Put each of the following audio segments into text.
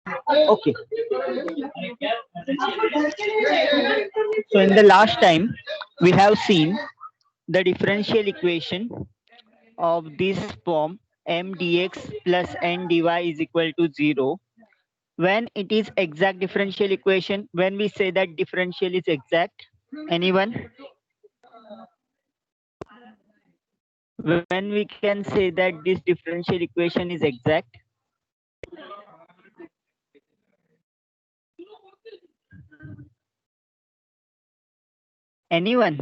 Okay. So in the last time, we have seen the differential equation of this form m dx plus n dy is equal to 0 when it is exact differential equation. When we say that differential is exact, anyone? When we can say that this differential equation is exact? Anyone?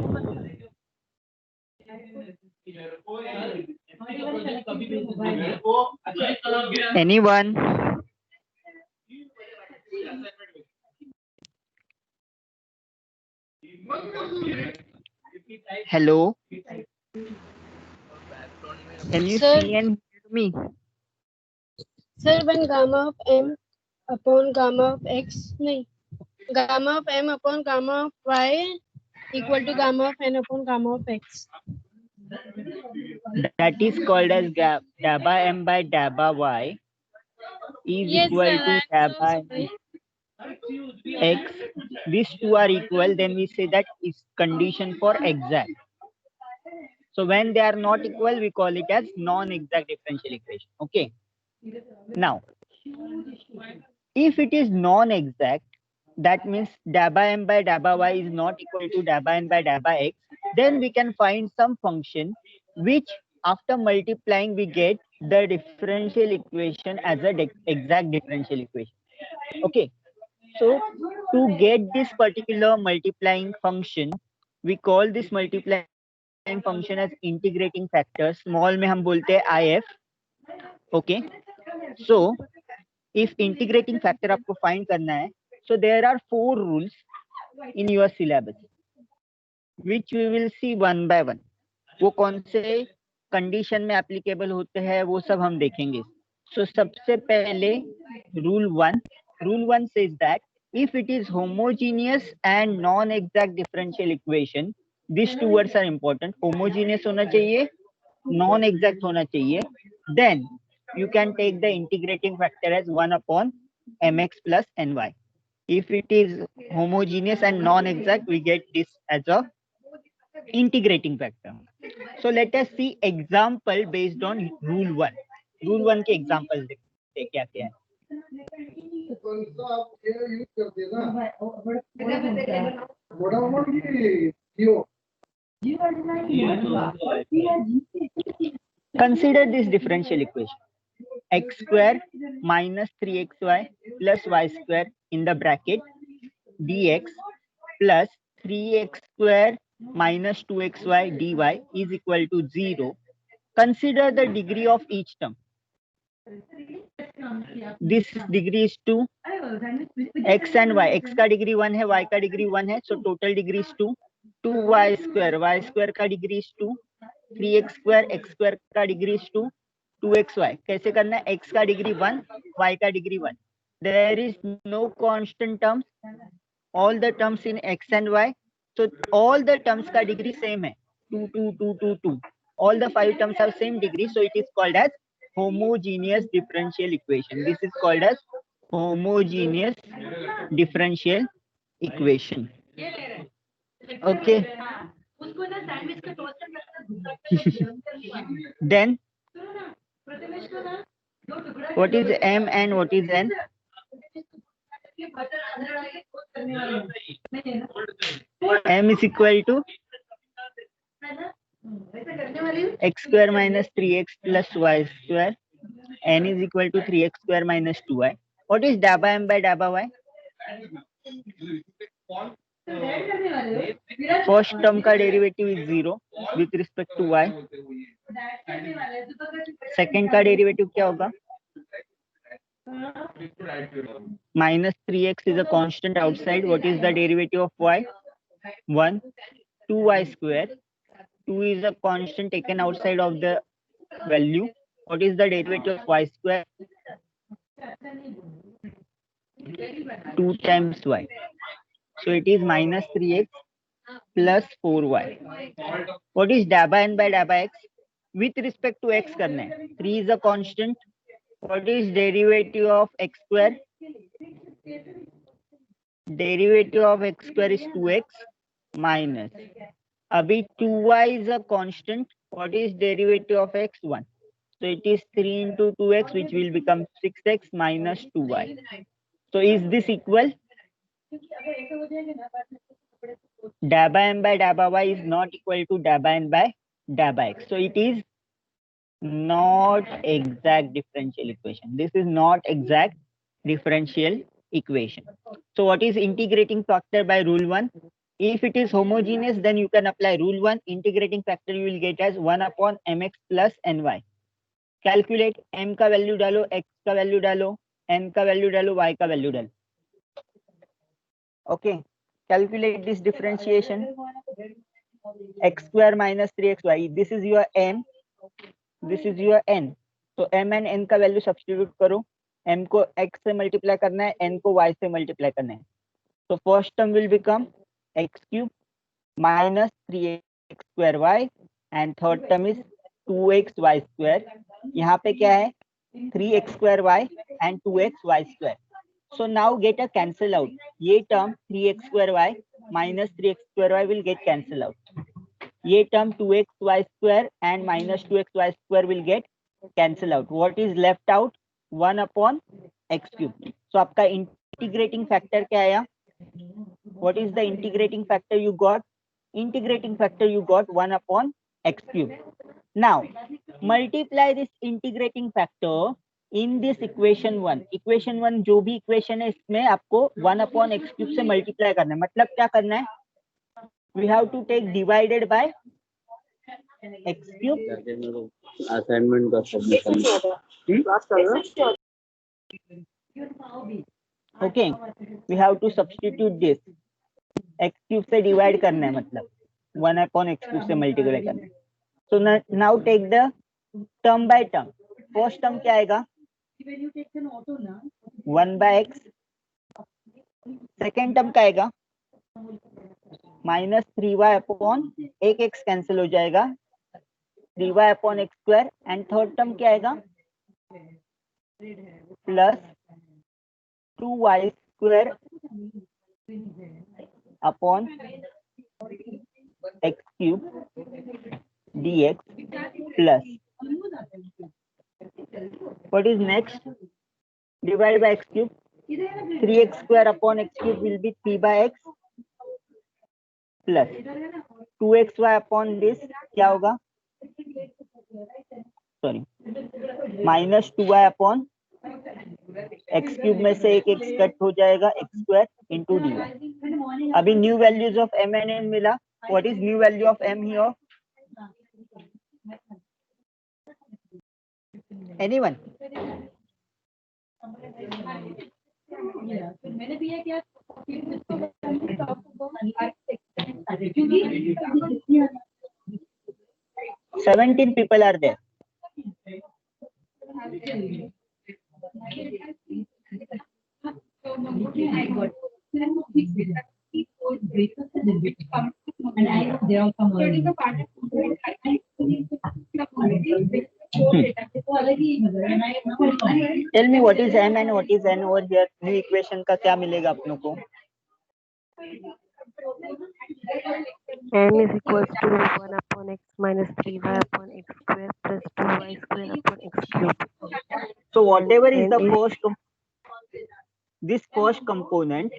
Anyone? Hello? Can you Sir, see and hear me? when gamma of m upon gamma of x, नहीं, gamma of m upon gamma of y equal to gamma of n upon gamma of x. That is called as dabba m by dabba y is Yes, equal sir. to I'm so dabba sorry. x. These two are equal, then we say that is condition for exact. So when they are not equal, we call it as non-exact differential equation. Okay. Now, if it is non-exact, that means dabba m by dabba y is not equal to dabba n by dabba x, then we can find some function which after multiplying we get the differential equation as a exact differential equation. Okay. So to get this particular multiplying function, we call this multiplying function as integrating factor. Small में हम बोलते हैं IF. Okay. So if integrating factor आपको find करना है, so there are 4 rules in your syllabus which we will see one by one. वो कौन से कंडीशन में एप्लीकेबल होते हैं वो सब हम देखेंगे. So सबसे पहले rule 1 says that if it is homogeneous and non-exact differential equation, these two words are important. Homogeneous होना चाहिए, non-exact होना चाहिए. Then you can take the integrating factor as 1 upon mx plus ny. If it is homogeneous and non-exact, we get this as a integrating factor. So let us see example based on rule 1. Rule 1 के examples देखते हैं क्या क्या है. Consider this differential equation. X square minus 3xy plus y square in the bracket dx plus 3x square minus 2xy dy is equal to 0. Consider the degree of each term. This degree is 2. X and y. X का degree 1 है, y का degree 1 है. So total degree is 2. 2y square. Y square का degree is 2. 3x square का degree is 2. 2xy. कैसे करना है? X का degree 1, y का degree 1. There is no constant terms. All the terms in x and y. So all the terms का degree same है. 2, 2, 2, 2, 2. All the 5 terms have same degree. So it is called as homogeneous differential equation. This is called as homogeneous differential equation. Okay. Then what is m and what is n? M is equal to x square minus 3x plus y square. N is equal to 3x square minus 2y. What is dabba m by dabba y? First term का derivative is 0 with respect to y. Second का derivative क्या होगा? Minus 3x is a constant outside. What is the derivative of y? 1. 2y square. 2 is a constant taken outside of the value. What is the derivative of y square? 2 times y. So it is minus 3x plus 4y. What is dabba n by dabba x? With respect to x करना है. 3 is a constant. What is derivative of x square? Derivative of x square is 2x minus, अभी 2y is a constant. What is derivative of x? 1. So it is 3 into 2x, which will become 6x minus 2y. So is this equal? Dabba m by dabba y is not equal to dabba n by dabba x. So it is not exact differential equation. This is not exact differential equation. So what is integrating factor by rule 1? If it is homogeneous, then you can apply rule 1. Integrating factor you will get as 1 upon mx plus ny. Calculate m का value डालो, x का value डालो, n का value डालो, y का value डालो. Okay, calculate this differentiation. X square minus 3xy. This is your m. This is your n. So m and n का value substitute करो. m को x से मल्टीप्लाई करना है, n को y से मल्टीप्लाई करना है. So first term will become x cube minus 3x square y and third term is 2x y square. यहाँ पे क्या है? 3x square y and 2x y square. So now get a cancel out. ये term 3x square y minus 3x square y will get cancel out. ये term 2x y square and minus 2x y square will get cancel out. What is left out? 1 upon x cube. So आपका integrating factor क्या आया? What is the integrating factor you got? Integrating factor you got 1 upon x cube. Now multiply this integrating factor in this equation 1. Equation 1 जो भी equation है इसमें आपको 1 upon x cube से multiply करना है. मतलब क्या करना है? We have to take divided by x cube. Assignment का submission. Okay, we have to substitute this. x cube से divide करना है, मतलब 1 upon x cube से multiply करना है. So now take the term by term. First term क्या आएगा? 1 by x. Second term क्या आएगा? minus 3y upon एक x cancel हो जाएगा, 3y upon x square. And third term क्या आएगा? plus 2y square upon x cube dx plus. What is next? Divide by x cube. 3x square upon x cube will be 3 by x plus 2xy upon this क्या होगा? Sorry, minus 2y upon x cube में से एक x cut हो जाएगा, x square into dy. अभी new values of m and n मिला. What is new value of m here? Anyone? मैंने दिया क्या? 17 people are there. Tell me what is m and what is n over here. New equation का क्या मिलेगा अपनों को? m is equals to 1 upon x minus 3y upon x square plus 2y square upon x cube. So whatever is And the first, this first component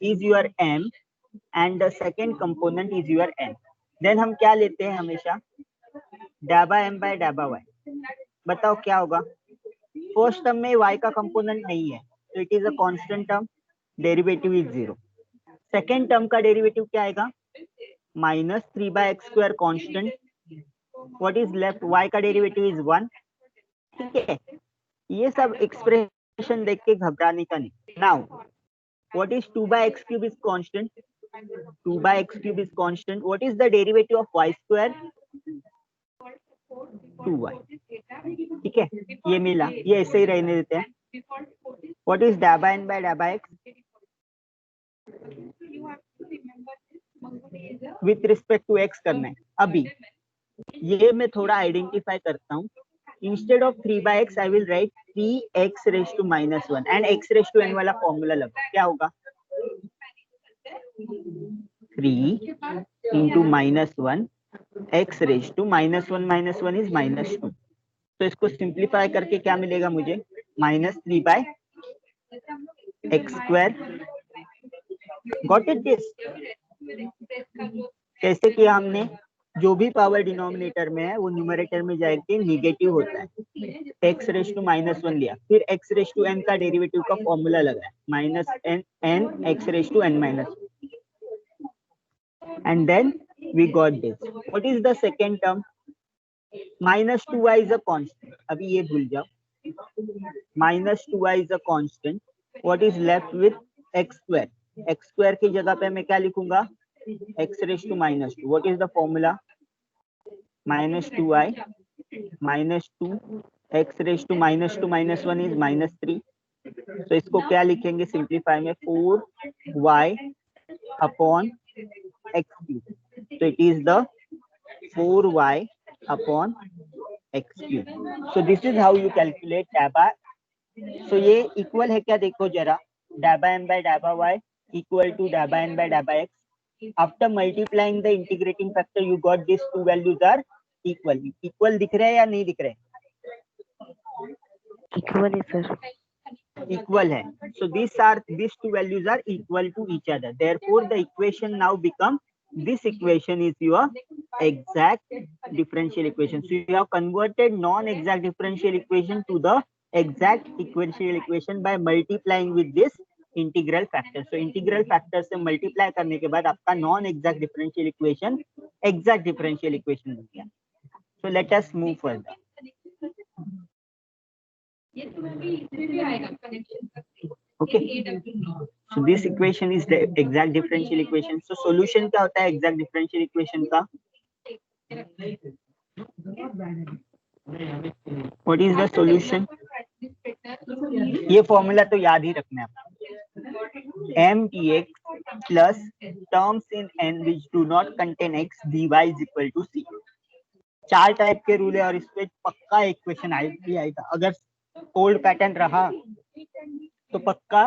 is your m and the second component is your n. Then हम क्या लेते हैं हमेशा? dabba m by dabba y. बताओ क्या होगा? First term में y का कंपोनेंट नहीं है, तो it is a constant term, derivative is 0. Second term का डेरिवेटिव क्या आएगा? Minus 3 by x square constant. What is left? y का डेरिवेटिव इज 1. ठीक है, ये सब एक्सप्रेशन देख के घबराने का नहीं. Now what is 2 by x cube is constant. 2 by x cube is constant. What is the derivative of y square? 2y. ठीक है, ये मिला, ये ऐसे ही रहने देते हैं. What is dabba n by dabba x? With respect to x करना है. अभी ये मैं थोड़ा आइडेंटिफाई करता हूँ. Instead of 3 by x, I will write 3x raised to minus 1 and x raised to n वाला फॉर्मूला लगा, क्या होगा 3 into minus 1 x raised to minus 1 is minus 2. तो इसको सिंप्लीफाई करके क्या मिलेगा मुझे minus 3 by x square. Got it this? कैसे किया हमने, जो भी पावर डिनोमिनेटर में है वो न्यूमरेटर में जाके निगेटिव होता है. x रेज टू माइनस 1 लिया, फिर x रेज टू n का डेरिवेटिव का फॉर्मूला लगाया minus n x raise to n minus, and then we got this. What is the second term? Minus 2y is a constant. अभी ये भूल जाओ. Minus 2y is a constant. What is left with x square? X square की जगह पे मैं क्या लिखूंगा x raised to minus 2. What is the formula? Minus 2y minus 2 x raised to minus 2 minus 1 is minus 3. So इसको क्या लिखेंगे simplify में 4y upon x cube. So it is the 4y upon x cube. So this is how you calculate dabba. So ये equal है क्या देखो जरा, dabba m by dabba y equal to dabba n by dabba x. After multiplying the integrating factor, you got these two values are equal. Equal दिख रहे हैं या नहीं दिख रहे? Equal है sir. Equal है. So these two values are equal to each other. Therefore, the equation now become, this equation is your exact differential equation. So you have converted non-exact differential equation to the exact differential equation by multiplying with this integral factor. So integral factor से multiply करने के बाद आपका non exact differential equation exact differential equation बन गया. So let us move further. Okay, so this equation is the exact differential equation. So solution क्या होता है एग्जैक्ट डिफरेंशियल इक्वेशन का? What is the solution? ये फॉर्मूला तो याद ही रखना है आपको. m dx plus terms in n which do not contain x dy is equal to c. 4 type के रूल है और इस पे पक्का एक क्वेश्चन आएगा. अगर ओल्ड पैटर्न रहा तो पक्का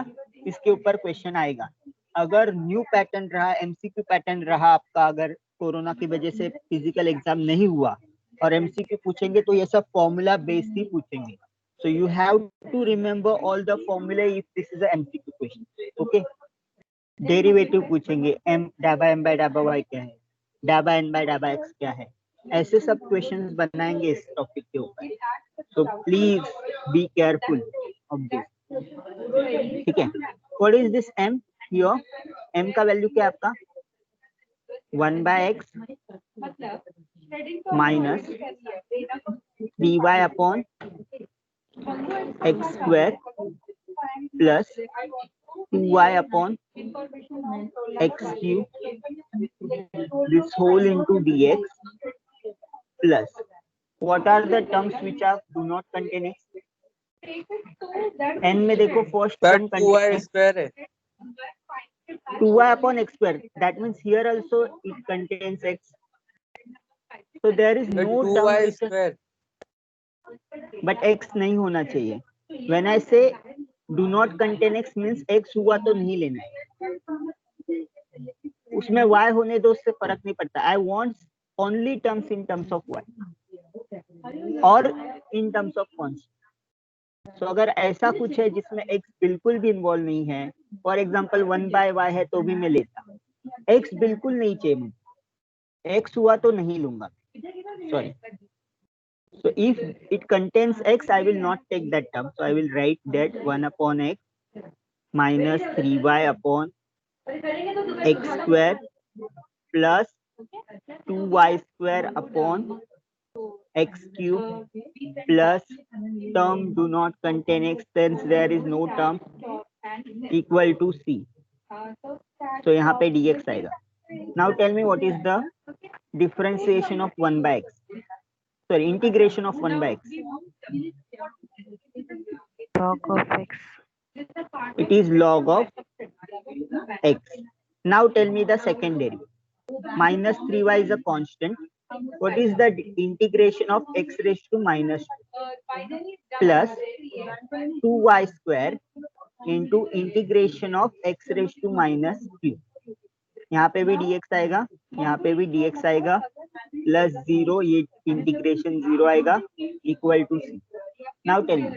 इसके ऊपर क्वेश्चन आएगा. अगर न्यू पैटर्न रहा, एमसीक्यू पैटर्न रहा आपका, अगर कोरोना की वजह से फिजिकल एग्जाम नहीं हुआ और एमसीक्यू पूछेंगे तो ये सब फॉर्मूला बेस्ड ही पूछेंगे. So you have to remember all the formula if this is a MCQ question. Okay. Derivative पूछेंगे, m dabba m by dabba y क्या है, dabba n by dabba x क्या है, ऐसे सब क्वेश्चंस बनाएंगे इस टॉपिक के ऊपर. So please be careful of this. ठीक है. What is this m here? m का वैल्यू क्या है आपका 1 by x minus 3y upon x square plus 2y upon x cube, this whole into dx plus what are the terms which are do not contain x? n में देखो first term 2y square है. 2y upon x square, that means here also it contains x. So there is no 2y term which is, square. but x नहीं होना चाहिए. When I say do not contain x means x हुआ तो नहीं लेना है, उसमें y होने दो, उससे फर्क नहीं पड़ता. I want only terms in terms of y और in terms of constant. So अगर ऐसा कुछ है जिसमें x बिल्कुल भी इन्वॉल्व नहीं है, फॉर एग्जाम्पल 1 by y है तो भी मैं लेता. x बिल्कुल नहीं चाहिए मुझे, x हुआ तो नहीं लूंगा. Sorry. So if it contains x, I will not take that term. So I will write that 1 upon x minus 3y upon x square plus 2y square upon x cube plus term do not contain x, since there is no term, equal to c. So यहाँ पे dx आएगा. Now tell me what is the differentiation of 1 by x? Sorry, integration of 1 by x. Log of x. It is log of x. Now tell me the second derivative. Minus 3y is a constant. What is the integration of x raised to minus 2? plus 2y square into integration of x raise to minus q. यहाँ पे भी dx आएगा, यहाँ पे भी dx आएगा, plus 0, ये integration 0 आएगा, equal to c. Now tell me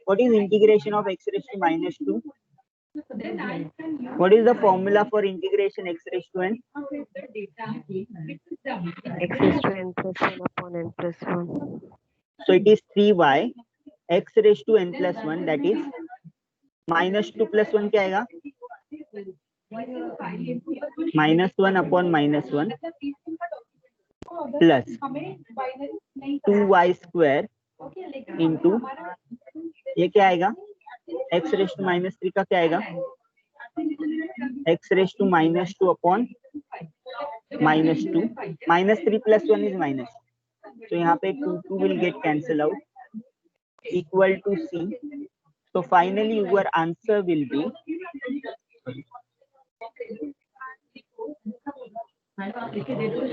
what is integration of x raised to minus 2? What is the formula for integration x raised to n? X raised to n plus 1 upon n plus 1. So it is 3y x raised to n plus 1, that is minus 2 plus 1 क्या आएगा? minus 1 upon minus 1 plus 2y square into ये क्या आएगा? x raised to minus 3 का क्या आएगा? x raised to minus 2 upon minus 2. minus 3 plus 1 is minus. So यहाँ पे 2 will get cancel out, equal to c. So finally your answer will be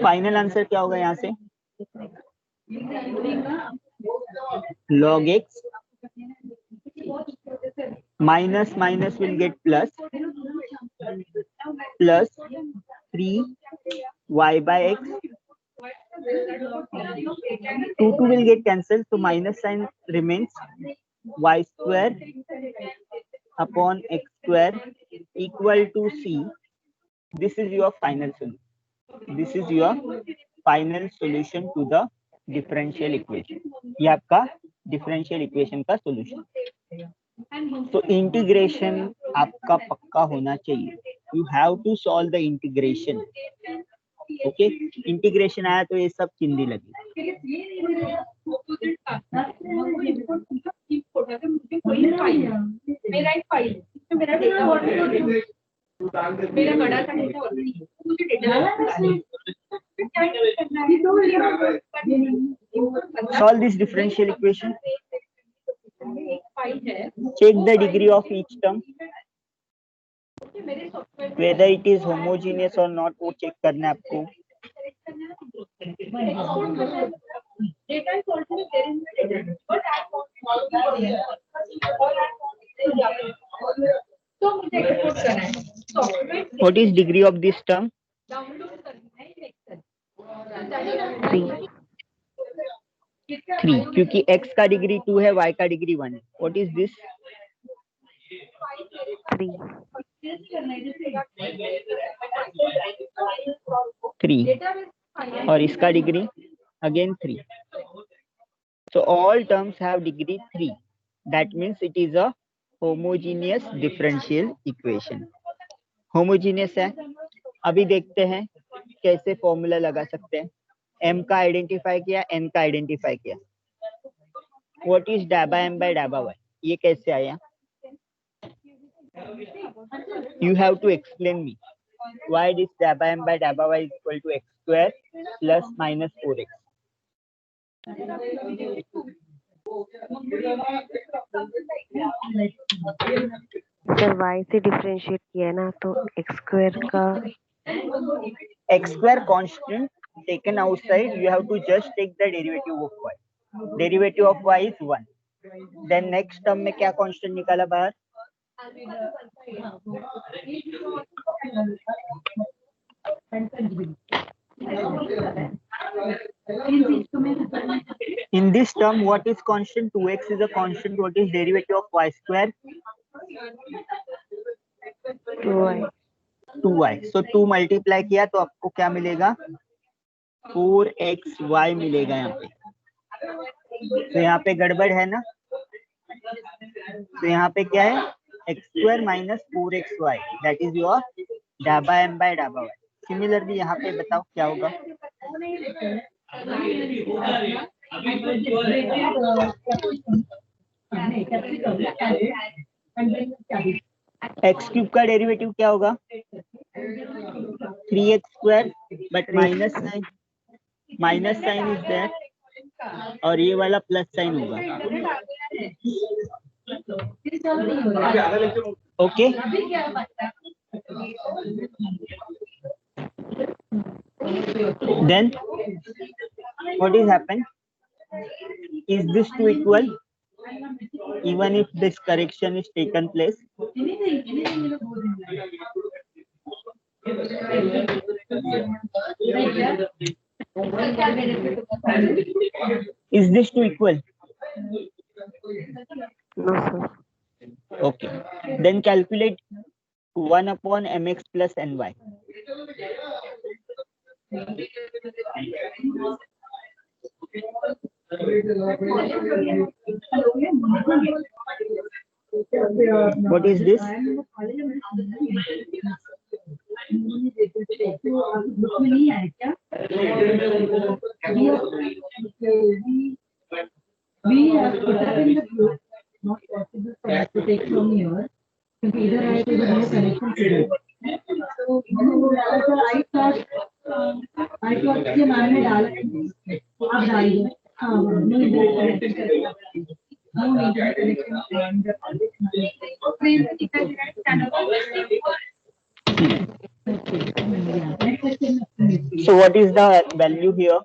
final answer क्या होगा यहाँ से? log x minus minus will get plus 3y by x. 2 will get cancelled, so minus sign remains. Y square upon x square equal to c. This is your final solution. This is your final solution to the differential equation. ये आपका differential equation का solution. तो integration आपका पक्का होना चाहिए. You have to solve the integration. Okay, integration आया तो ये सब चिंदी लगी. Solve this differential equation. Check the degree of each term, whether it is homogeneous or not. वो check करना है आपको. What is degree of this term? 3, क्योंकि x का डिग्री 2 है, y का डिग्री 1 है. What is this? 3 और इसका degree again 3. So all terms have degree 3. That means it is a homogeneous differential equation. Homogeneous है. अभी देखते हैं कैसे फॉर्मूला लगा सकते हैं. m का आइडेंटिफाई किया, n का आइडेंटिफाई किया. What is dabba m by dabba y? ये कैसे आया? You have to explain me why this dabba m by dabba y is equal to x square plus minus 4x. Sir y से differentiate किया है ना, तो x square का x square constant taken outside, you have to just take the derivative of y. Derivative of y is 1. Then next term में क्या constant निकाला बाहर? In this term, what is constant? 2x is a constant. What is derivative of y square? 2y. 2y. So 2 multiply किया तो आपको क्या मिलेगा? 4xy मिलेगा यहाँ पे. तो यहाँ पे गड़बड़ है ना? तो यहाँ पे क्या है? x square minus 4xy. That is your dabba m by dabba y. Similarly यहाँ पे बताओ क्या होगा? x क्यूब का डेरिवेटिव क्या होगा? 3x square, but minus sign is there, और ये वाला प्लस साइन होगा. Okay, then what is happen? Is this 2 equal? even if this correction is taken place. Is this two equal? No, sir. Okay. Then calculate 1 upon mx plus ny. What is this? We have put that in the group, not possible for us to take from here. क्योंकि इधर आए तो इधर no connection today. So I thought ये ma'am ने डाला है, आप डालिए. हाँ, no internet connection. No internet connection. So what is the value here?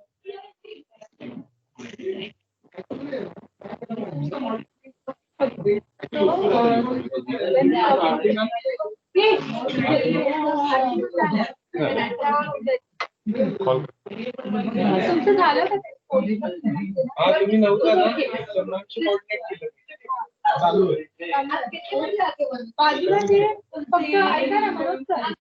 तुमचं झालं का ते? तुम्ही नव्हता ना सर्वांची कोऑर्डिनेट केलं चालू आहे बाजूला जे फक्त ऐका ना म्हणून चालेल.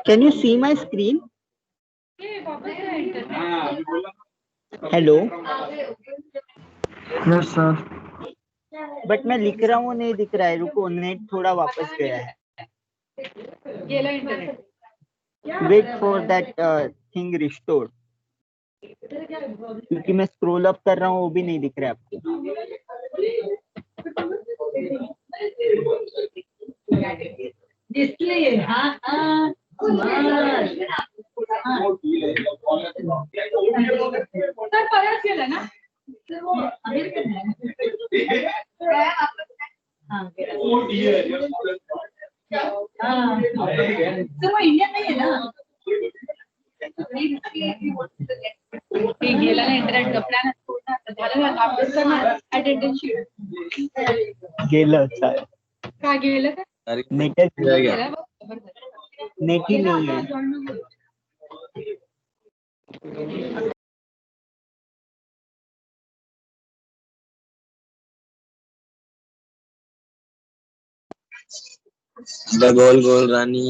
Can you see my screen? Hello. Yes sir but मैं लिख रहा हूँ नहीं दिख रहा है. रुको, नेट थोड़ा वापस गया है. Wait for that thing restore. क्योंकि मैं स्क्रॉल अप कर रहा हूँ वो भी नहीं दिख रहा है आपको. डिस्प्ले हाँ हाँ तर परत केलं ना. अमेरिकन है हाँ तो वो इंडियन नहीं है ना. गेला ना इंटरनेट गपला ना झालं ना अपडेट करणार अटेंडन्स शीट गेलं चालेल. का गेलं का नेटच गेला बघ. नेट ही नहीं है. द गोल गोल रानी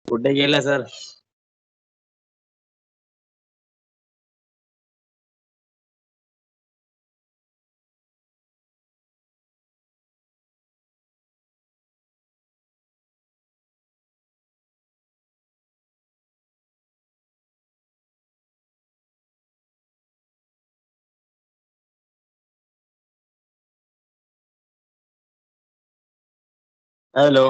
कुठे गेला sir. Hello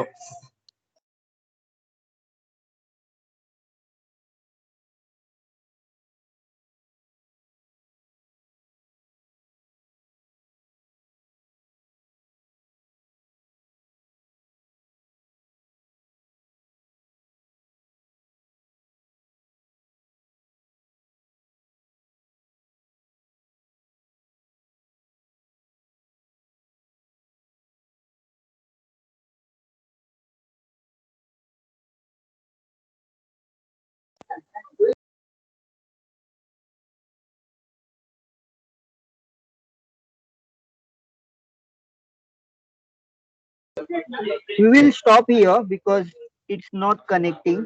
We will stop here because it's not connecting.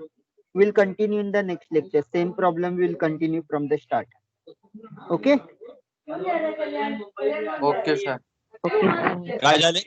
We'll continue in the next lecture. Same problem will continue from the start. Okay? Okay sir Okay, sir. काय झाले